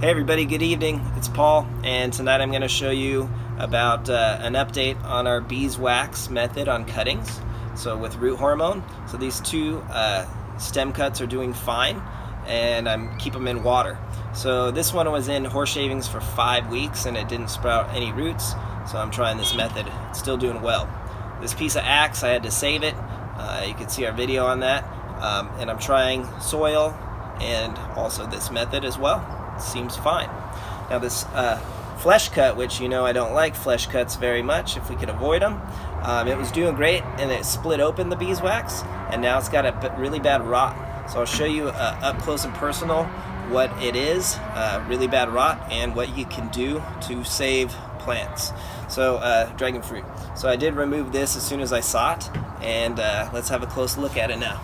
Hey everybody, good evening. It's Paul, and tonight I'm going to show you about an update on our BEESWAX method on cuttings. So with root hormone, so these two stem cuts are doing fine, and I'm keep them in water. So this one was in horse shavings for 5 weeks, and it didn't sprout any roots. So I'm trying this method. It's still doing well. This piece of axe, I had to save it. You can see our video on that, and I'm trying soil and also this method as well. Seems fine. Now this flesh cut, which you know I don't like flesh cuts very much if we could avoid them, it was doing great, and it split open the beeswax, and now it's got a really bad rot. So I'll show you up close and personal what it is, really bad rot, and what you can do to save plants. So dragon fruit. So I did remove this as soon as I saw it, and let's have a close look at it now.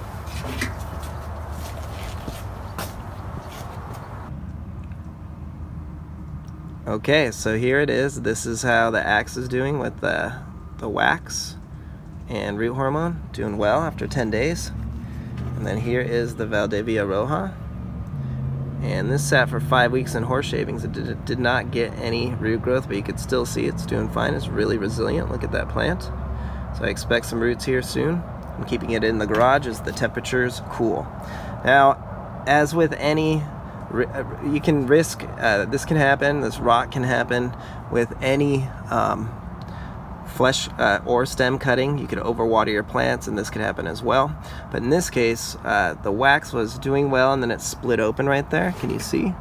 Okay, so here it is. This is how the axe is doing with the wax and root hormone. Doing well after 10 days. And then here is the Valdivia Roja. And this sat for 5 weeks in horse shavings. It did not get any root growth, but you could still see it's doing fine. It's really resilient. Look at that plant. So I expect some roots here soon. I'm keeping it in the garage as the temperature's cool. Now, as with any, you can risk, this can happen, this rot can happen with any flesh or stem cutting. You could overwater your plants, and this could happen as well. But in this case, the wax was doing well, and then it split open right there. Can you see?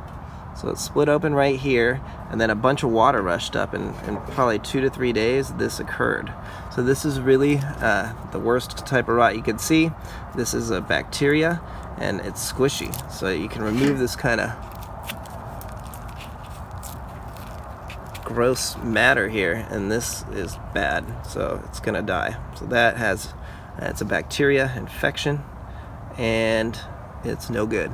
So it split open right here, and then a bunch of water rushed up, and in probably 2 to 3 days this occurred. So this is really the worst type of rot you could see. This is a bacteria, and it's squishy, so you can remove this kind of gross matter here, and this is bad, so it's gonna die. So that has, it's a bacteria infection, and it's no good.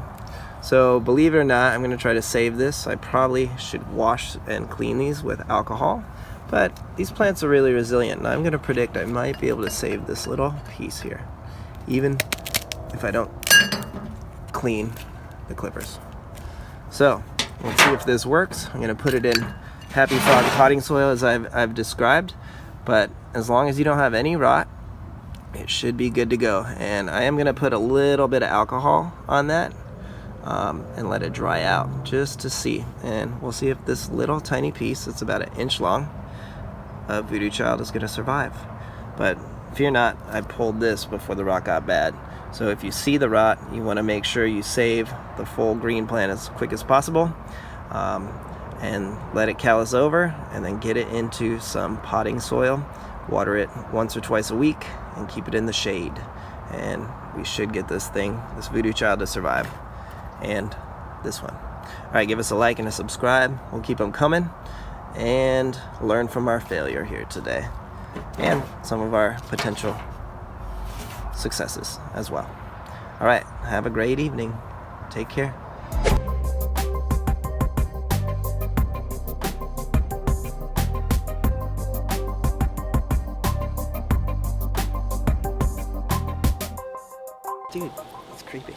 So believe it or not, I'm gonna try to save this. I probably should wash and clean these with alcohol, but these plants are really resilient, and I'm gonna predict I might be able to save this little piece here, even if I don't clean the clippers. So let's see if this works. I'm gonna put it in Happy Frog potting soil as I've described, but as long as you don't have any rot, it should be good to go. And I am gonna put a little bit of alcohol on that and let it dry out just to see, and we'll see if this little tiny piece, it's about 1 inch long, of Voodoo Child is gonna survive. But fear not, I pulled this before the rot got bad. So if you see the rot, you want to make sure you save the full green plant as quick as possible, and let it callus over, and then get it into some potting soil. Water it once or twice a week, and keep it in the shade. And we should get this thing, this Voodoo Child, to survive. And this one. Alright, give us a like and a subscribe. We'll keep them coming, and learn from our failure here today, and some of our potential successes as well. All right, have a great evening. Take care. Dude, it's creepy.